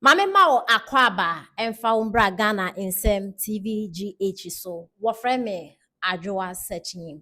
Mame Mao Akwaba Emfa Umbra Ghana Insem TVGH so wofre me adwoa searching.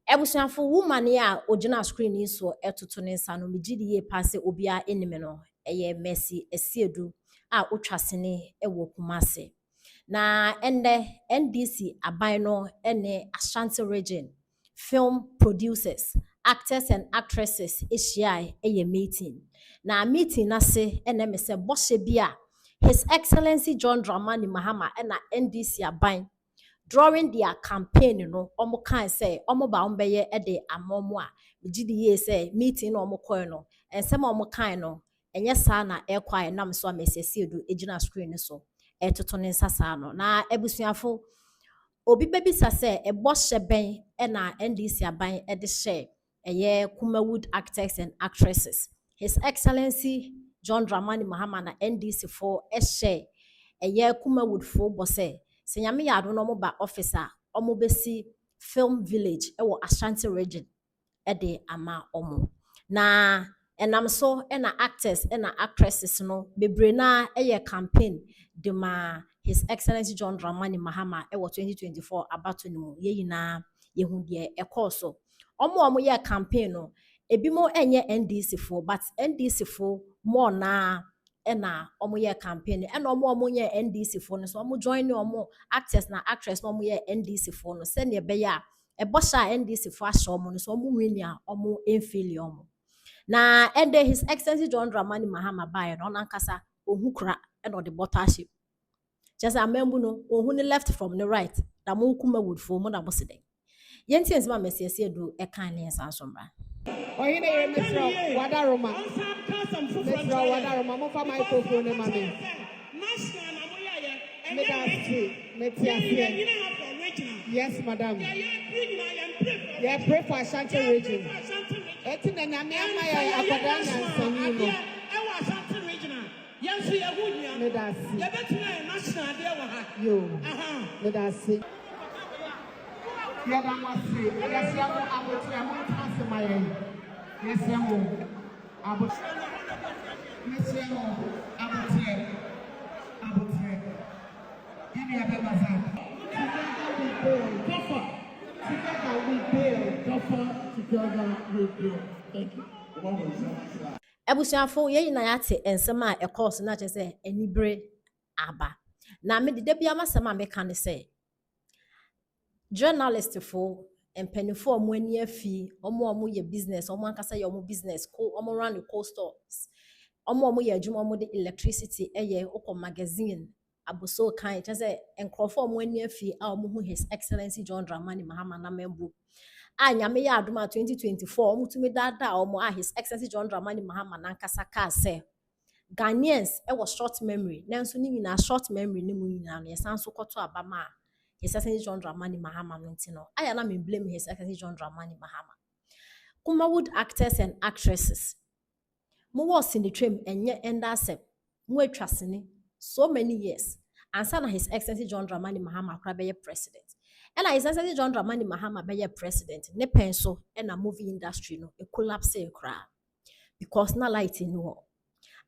Ebusuafo woman a ogina screen yi so etoto ne nsa no megidi ye passe obia enime no eye Mercy Asiedu a otwasene ewo Kumase. Na ende NDC aban no ene Ashanti region film producers, actors and actresses ehia eye meeting. Na meeting na se ene me se boshe bia His Excellency John Dramani Mahama ena NDC aban during their campaign no omo kan say omo ba ombeye e de amomo a gidi ye say meeting no omo koy no ensem omo kan no enye sa na e kwa nam so amesese edu ejina screen so etoto ne nsasa no na ebusuafo obi bebisa say e bo hye na NDC aban e de share eye Kumawood actors and actresses. His Excellency John Dramani Mahama na NDC for e share eye Kumawood for bo say Senyame yado no mo ba officer omo besi film village ewo Ashanti region de ama omo na enam so na actors na actresses no bebre na campaign de ma His Excellency John Dramani Mahama ewo 2024 abato ni mu ye yina ye hu de so omo ye campaign no ebi mo enye NDC fo but NDC fo more na ena omo ye campaign ena omo ye NDC fo no so omo join omo actors na actress no omo ye NDC fo no se ne be ya e bo sha NDC fo asha omo no so omo win ya omo enfili omo na ende His Excellency John Dramani Mahama bae no nankasa ohukura ena the botaship just amembu no ohu ni left from the right da mo Kumawood fo mo na bo se den yenti enzima mesese edu e kan ne ensansomra Oyine ye metro wadaroma. Metro wadaroma mo fa microphone e mami. Yes, madam. Yeah, pray for Ashanti region. Eti na nyame ama ya akwada na nsanyi no. Ewa Ashanti region. Yensu ye hu nya. Medasi. Ye betuna national dey wa ha. Yo. Medasi. Yada mwasi. Yes, yamu amotu yamu tansi maye. Yes, yamu. Amotu. Yes, yamu. Amotu. Amotu. Ini ya beba za. Together we build. Together we build. Thank you. Ebusuafo ye yina yate ensem a course na che se enibre aba na me de bia masema me kan se journalist fo empenifo omo ani afi omo ye business omo ankasa ye omo business ko omo run the cold stores omo ye adwuma omo de electricity eye okọ magazine aboso kan che se enkrofo omo ani afi a omo hu His Excellency John Dramani Mahama na membu anyame ya adoma 2024 omutumi dada omo His Excellency John Dramani Mahama nankasa ka se Ghanaians was short memory nanso ni nyina short memory ni mu nyina na yesanso kwoto abama His Excellency John Dramani Mahama no ntino aya na me blame His Excellency John Dramani Mahama. Kumawood actors and actresses mo was in the trim enye endasem mo atwasene so many years ansa na His Excellency John Dramani Mahama kra be president. And His Excellency John Dramani Mahama be president ne penso and a movie industry no e collapse kra because na light no.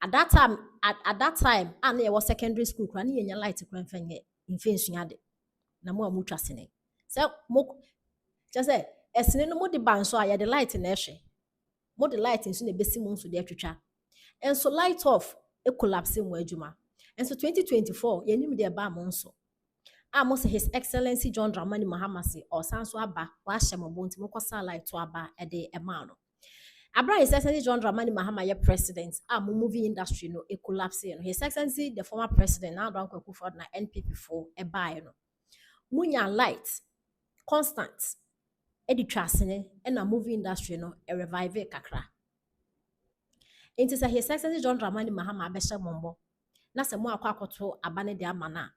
At that time and there was secondary school kra ne yenya light kra mfenye mfensuade na mo amutwa sene so mo just say esene no mo de ban so ya de light na ehwe mo de light nso na besi mo nso de atwitwa and so light off e collapse mo adwuma and so 2024 yenim de ba mo nso mo say His Excellency John Dramani Mahama say osanso aba wa hye mo bonti mo kwasa light to aba e de ema no abra His Excellency John Dramani Mahama ye president mo movie industry no e collapse no His Excellency the former president now don kwaku for na NPP4 e bae no munya light constant editwasene na movie industry no e revive kakra enti say His Excellency John Dramani Mahama abehye mombo na se mo akwakoto abane de amana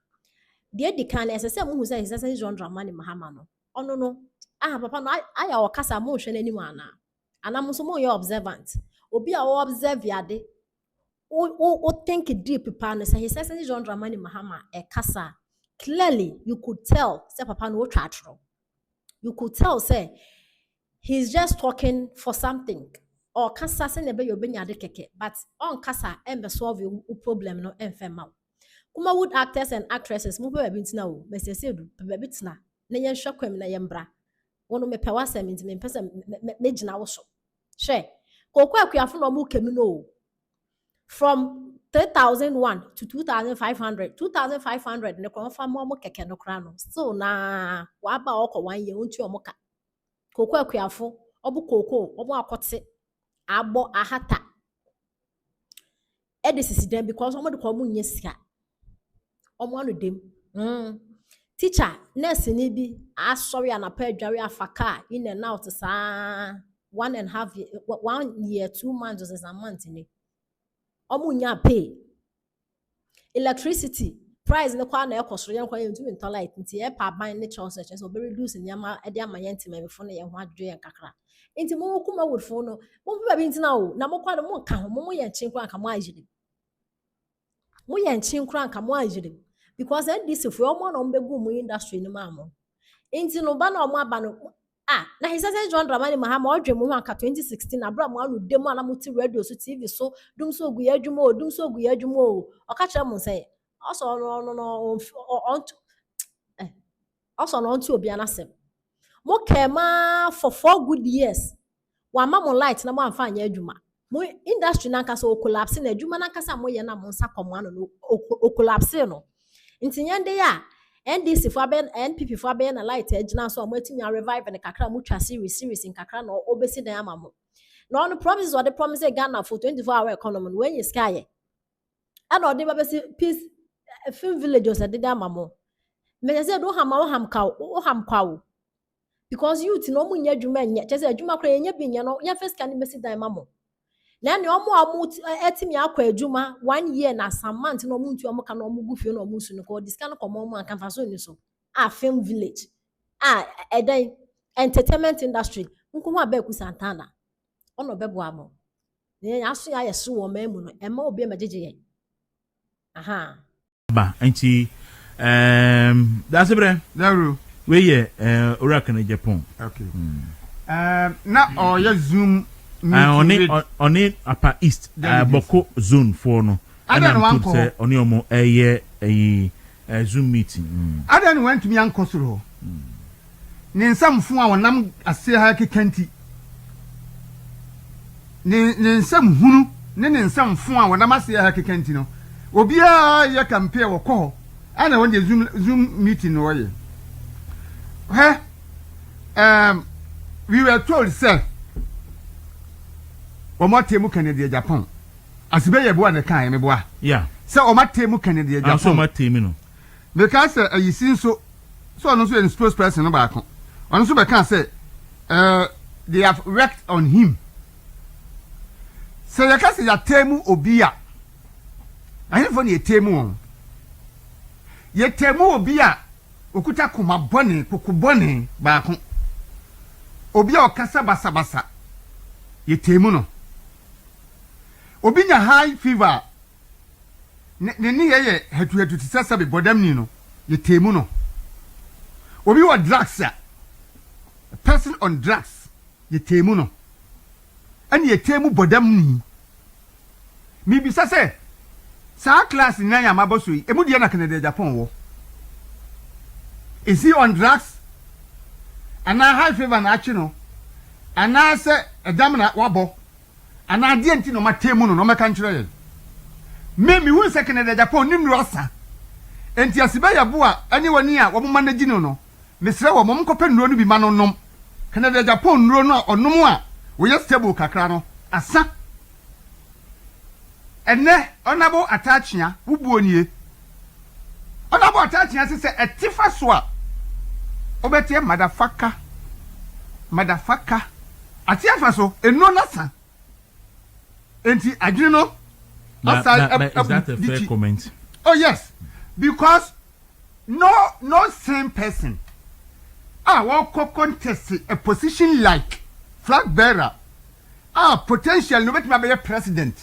de dikan esese mo hu say His Excellency John Dramani Mahama no ono no papa no aya okasa mo hwe nani mu ana mo so mo ye observant obi a wo observe yade o think deep pa no say His Excellency John Dramani Mahama e kasa clearly you could tell say papa no twa you could tell say he's just talking for something or kasa se nebe yobenya de keke, but on kasa embe solve your problem no emfema. Kumawood actors and actresses move baby tina o, Mr. Asiedu, baby tina, na yen shakwem na yembra. Wono me pe wasem nti me pese me gina wo so. Hwe, kokwa akuafo no mu kemi no. From 3,001 to 2,500, 2,500 ne kwa fa mo keke no kra no. So na wa ba okọ 1 year unti omoka. Kokwa akuafo, obu koko, obu akote, abo ahata. Edisisi dem because omo de kwa mu nye sika. Omo anu dem. Teacher, nurse ni bi asori anapa adware afaka in and out sa 1.5 year, 1 year 2 months or a month ni. Omo nya pay. Electricity price ne kwa na ekosoro yen kwa yentu in light nti e pa ban ne chance so be reduce nyama e de amayenti me before na ye ho adwe yen kakra. Nti mo Kumawood fo no, mo ba bi ntina o, na mo kwa no mo ka ho mo ye nchen kwa nka mo Ayiri. Mo ye nchen kwa nka mo Ayiri. Because NDC for omo na mbegu mu industry ni maamo. Nti no ba na omo aba no na he say John Dramani Mahama odwe mu anka 2016 abra mo anu dem ana muti radio so TV so dum so ogu ya adwuma o dum so ogu ya adwuma o okacha mo say also no also no nti obi anasem mo kema for 4 good years wa ma mo light na mo amfa anya adwuma mo industry na nkasa o collapse na adwuma na nkasa mo ye na mo nsa komo anu no o collapse no nti nyande ya NDC for ben NPP for ben na light agina so amatimi revive na kakra mu twa series in kakra na obesi dan amamo na on promises or the promise Ghana for 24-hour economy when you sky and or dey babesi peace film villages at the amamo me say do ham kwa because youth no mu nya adwuma nya che say adwuma kra nya bi nya no nya first can besi dan amamo na ne omo etimi akwa adwuma 1 year na some month no omo ntu omo ka no omo gufie no omo su no ko diska no komo omo anka fa so ni so film village edan entertainment industry nko aba ku Santana ono bebo amo ne aso ya yeso wo mamu no ema obi majeje ye ba anti that's bre Daru. we ye Oraka na Japan. Okay. Na ya Zoom oni apa east boko zone 4 no Adan say oni omo Zoom meeting Adan went to me ankosoro ne nsamfo a wonam ase ha kekanti ne nsam hunu ne nsamfo a wonam ase ha kekanti no obi a ye campaign wokọ ana won de zoom meeting no ye we were told sir Omatemu Canada Japan. Asibe ye boa de kan me boa. Yeah. Say Omatemu Canada Japan. So Omatemu no. Because you see so no so in spokesperson no back. On so be kan say they have wrecked on him. Say you can say ya temu obi a. Ayin fo ne temu on. Ye temu obi a okuta kuma bone kokubone back. Obi a okasa basa. Ye temu no. Obi nya high fever ne ni ye hetu tisasa be bodam ni no ye temu no. Obi wa drugs a person on drugs ye temu no. Ani ye temu bodam ni. Mi bi say sa class ni ya maboso yi emu de na Canada Japan wo. Is he on drugs? And high fever na achi no. Ana se edam na wabo ana de enti no matemu no meka nkyere ye me hu se Canada Japan nim rosa enti asibe ya bo a ani wani a wo manage no mesre wo mom kope nuro no bi ma no nom Canada Japan nuro no onom a wo ye stable kakra no asa enne onabo atachia wubu onie onabo atachia se etifa so a obetie motherfucker Atiafa so eno nasa enti adwene no outside is that a fair comment? Oh yes, because no same person won't contest a position like flagbearer potential no bet be president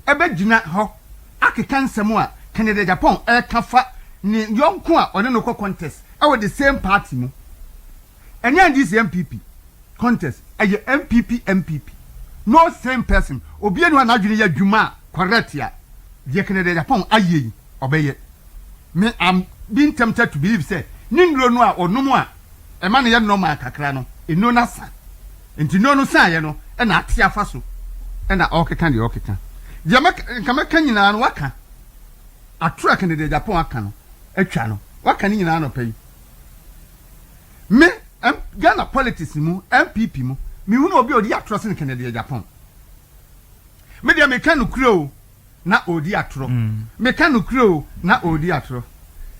ebe gina ho akeka nsemo a Canada Japan kafa ni yonko a one no contest with the same party no enya this MPP contest MPP no same person obi enu anadwene ya dwuma correct ya de Canada Japan aye obeye me am being tempted to believe say nindro no a onom a e ma ne ye normal kakra no eno na sa enti no sa ye no e na ate afa so e na okeka de okeka de kama kan nyina no waka atro Canada Japan aka no atwa no waka ni nyina no pay me Ghana politics mu MPP mu me hu no obi odi atro sin Canada Japan me de me kan no kuro na odi atro me kan no kuro na odi atro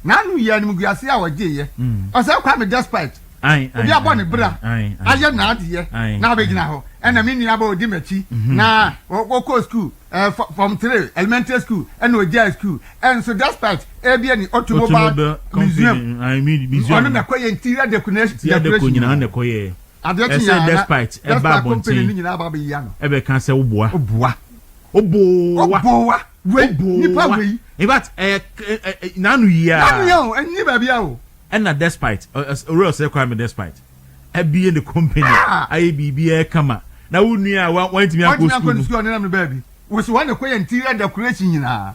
na anu ye anim guase a waje ye o se kwa me despite obi abo ne bra aye na ade na begina ho na me nua ba odi machi na go school from 3 elementary school and oja school and so despite e ni automobile museum museum ono na koye interior decoration nyina na koye ade ti ya despite e ba bontin ni nyina ba be ya no e be kan se oboa we nipa we in fact nanu yo eni ba bia o and na despite real say crime despite e be in the company ayi bibia kama na wunua want me akọ school na me baby we so one koye interior decoration nyina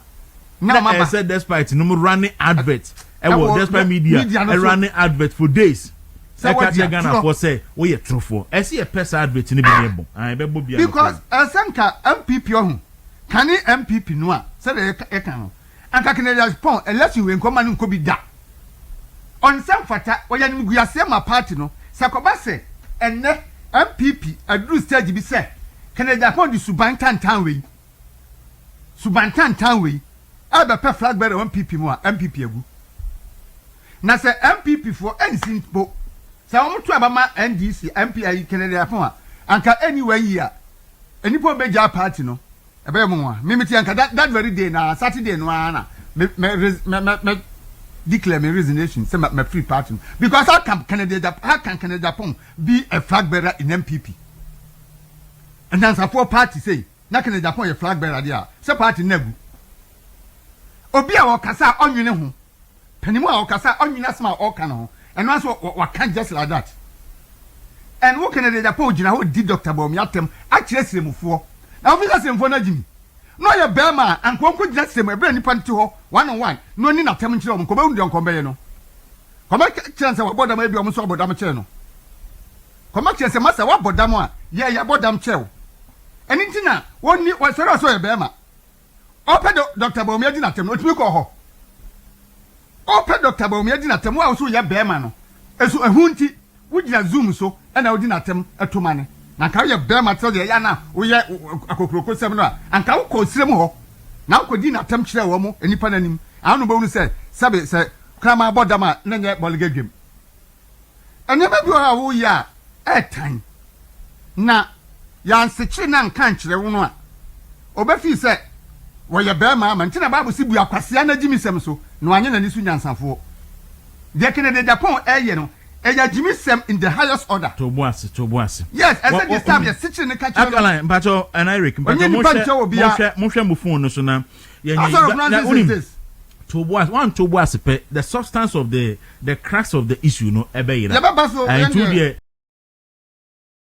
na mama said despite no running advert e wo despite media e running advert for days say ka je Ghana for say we ye trofo e see a person advert ni be yebo an be bobia because asanka MPP ohun kani MPP no a say e kan no anka Canada Japan election we nkoma nko bi da on sem fata we ya nim guase ma party no say ko ba say enne MPP adru stage bi say Canada Japan di subantantan we aba pe flagbearer MPP mu a MPP agu na say MPP for ensin po say o mutu abama NDC MP ayi Canada Japan anka anywhere here enipo beja party no ebe mo a mimiti anka that very day na Saturday no ana me declare my resignation say my free party because how can Canada Japan be a flag bearer in MPP and then support party say na Canada Japan a flag bearer there say party negu obi a wakasa onwene ho panimu a wakasa onwene asma oka no and once we can't just like that and wo Canada Japan gina ho di Dr. Bom yatem a kire siremufo na ofisa siremufo na gimi no ye bema ankonko gina sirem e bra nipa nti ho one on one no ni na tem nkire ko ba unu nkombe ye no ko ma chance wa bodam e bi o so bodam kire no ko ma chance masa wa bodam a ye ya bodam kire eni ntina woni wa soro so ye bema ope Dr. Bom yadi na tem no tumi ko ho ope Dr. Bom yadi na tem wa so ye bema no esu ehunti wugina zoom so na wodi na tem atomane na ka ye bema tell ye ya na wo ye akokroko sem no anka wo ko sirem ho na wo di na tem kire wo mo enipa nanim anu ba wonu se sabe se krama bodama na nye boligagem ene ba bi ha wo ya etan na ya nsekire na nka nkire wo no a obafi se wo ye bema ma ntina ba bo si bu akwase na gimi sem so no anye na nisu nyansafo de Canada Japan eye no eya Jimmy Sem in the highest order. To boase. Yes, I said this time you're sitting in the kitchen. Akalan, Pacho and Ay3ka. Pacho mo phone no so na. To boase the substance of the crux of the issue no ebe yira. And to